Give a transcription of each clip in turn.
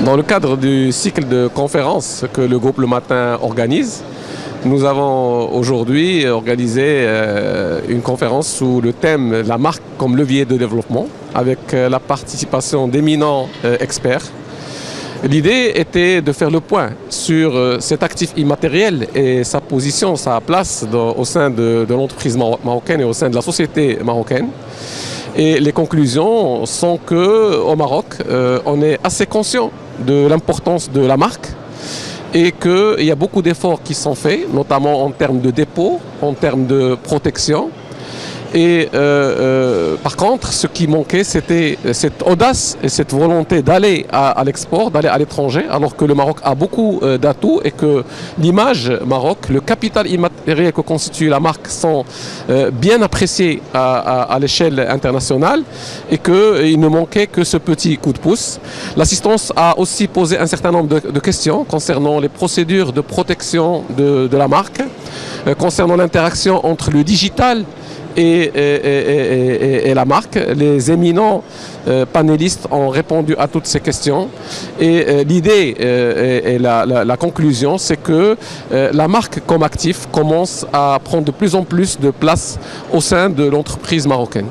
Dans le cadre du cycle de conférences que le groupe Le Matin organise, nous avons aujourd'hui organisé une conférence sous le thème « La marque comme levier de développement » avec la participation d'éminents experts. L'idée était de faire le point sur cet actif immatériel et sa position, sa place au sein de l'entreprise marocaine et au sein de la société marocaine. Et les conclusions sont qu'au Maroc, on est assez conscient de l'importance de la marque et qu'il y a beaucoup d'efforts qui sont faits, notamment en termes de dépôt, en termes de protection. Et par contre, ce qui manquait, c'était cette audace et cette volonté d'aller à l'export, d'aller à l'étranger, alors que le Maroc a beaucoup d'atouts et que l'image Maroc, le capital immatériel que constitue la marque sont bien appréciés à l'échelle internationale et qu'il ne manquait que ce petit coup de pouce. L'assistance a aussi posé un certain nombre de questions concernant les procédures de protection de la marque, concernant l'interaction entre le digital et la marque. Les éminents panélistes ont répondu à toutes ces questions et l'idée et la conclusion, c'est que la marque comme actif commence à prendre de plus en plus de place au sein de l'entreprise marocaine.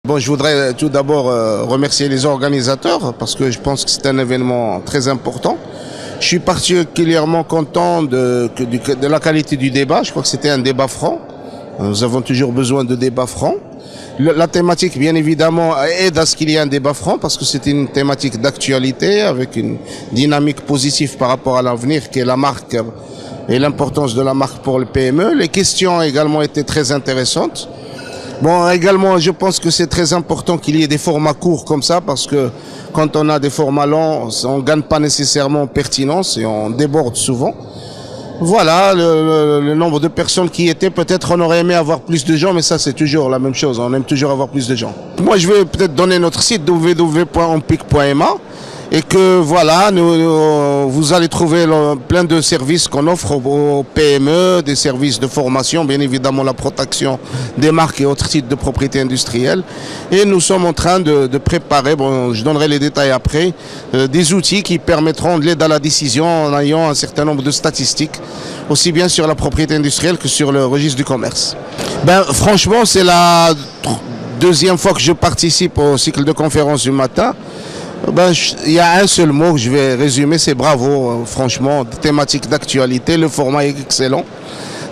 Bon, je voudrais tout d'abord remercier les organisateurs parce que je pense que c'est un événement très important. Je suis particulièrement content de la qualité du débat. Je crois que c'était un débat franc. Nous avons toujours besoin de débats francs. La thématique, bien évidemment, aide à ce qu'il y ait un débat franc parce que c'est une thématique d'actualité avec une dynamique positive par rapport à l'avenir qui est la marque et l'importance de la marque pour le PME. Les questions ont également été très intéressantes. Bon, également, je pense que c'est très important qu'il y ait des formats courts comme ça parce que quand on a des formats longs, on ne gagne pas nécessairement en pertinence et on déborde souvent. Voilà, le nombre de personnes qui étaient, peut-être on aurait aimé avoir plus de gens, mais ça c'est toujours la même chose, on aime toujours avoir plus de gens. Moi je vais peut-être donner notre site www.onpic.ma et que voilà, vous allez trouver plein de services qu'on offre aux PME, des services de formation, bien évidemment la protection des marques et autres types de propriété industrielle. Et nous sommes en train de préparer, bon, je donnerai les détails après, des outils qui permettront de l'aide à la décision en ayant un certain nombre de statistiques, aussi bien sur la propriété industrielle que sur le registre du commerce. Ben, franchement, c'est la deuxième fois que je participe au cycle de conférences du matin. Ben, il y a un seul mot que je vais résumer, c'est bravo, franchement, thématique d'actualité, le format est excellent.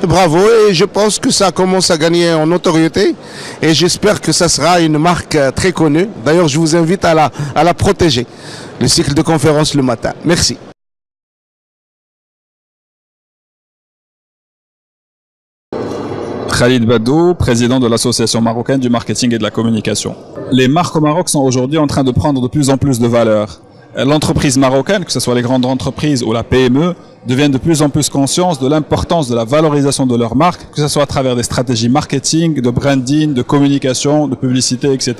Bravo, et je pense que ça commence à gagner en notoriété et j'espère que ça sera une marque très connue. D'ailleurs, je vous invite à la protéger, le cycle de conférences le matin. Merci. Khalid Badou, président de l'Association marocaine du marketing et de la communication. Les marques au Maroc sont aujourd'hui en train de prendre de plus en plus de valeur. L'entreprise marocaine, que ce soit les grandes entreprises ou la PME, deviennent de plus en plus conscientes de l'importance de la valorisation de leur marque, que ce soit à travers des stratégies marketing, de branding, de communication, de publicité, etc.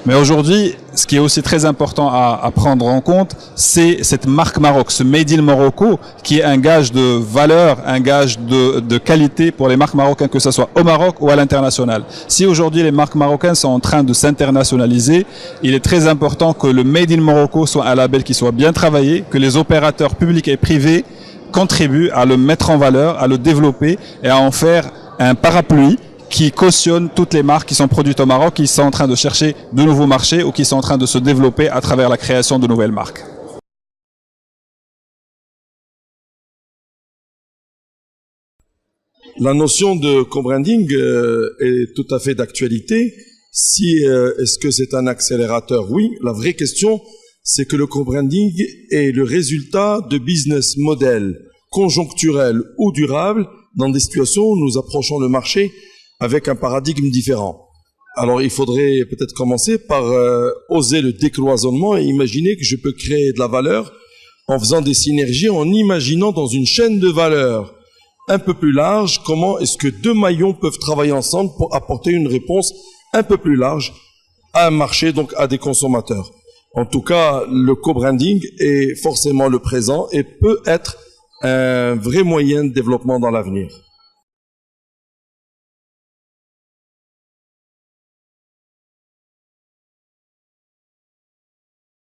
Mais aujourd'hui, ce qui est aussi très important à prendre en compte, c'est cette marque Maroc, ce Made in Morocco, qui est un gage de valeur, un gage de qualité pour les marques marocaines, que ce soit au Maroc ou à l'international. Si aujourd'hui les marques marocaines sont en train de s'internationaliser, il est très important que le Made in Morocco soit un label qui soit bien travaillé, que les opérateurs publics et privés contribuent à le mettre en valeur, à le développer et à en faire un parapluie qui cautionne toutes les marques qui sont produites au Maroc, qui sont en train de chercher de nouveaux marchés ou qui sont en train de se développer à travers la création de nouvelles marques. La notion de co-branding est tout à fait d'actualité. Est-ce que c'est un accélérateur? Oui. La vraie question, c'est que le co-branding est le résultat de business models conjoncturels ou durables dans des situations où nous approchons le marché avec un paradigme différent. Alors il faudrait peut-être commencer par oser le décloisonnement et imaginer que je peux créer de la valeur en faisant des synergies, en imaginant dans une chaîne de valeur un peu plus large comment est-ce que deux maillons peuvent travailler ensemble pour apporter une réponse un peu plus large à un marché, donc à des consommateurs. En tout cas, le co-branding est forcément le présent et peut être un vrai moyen de développement dans l'avenir.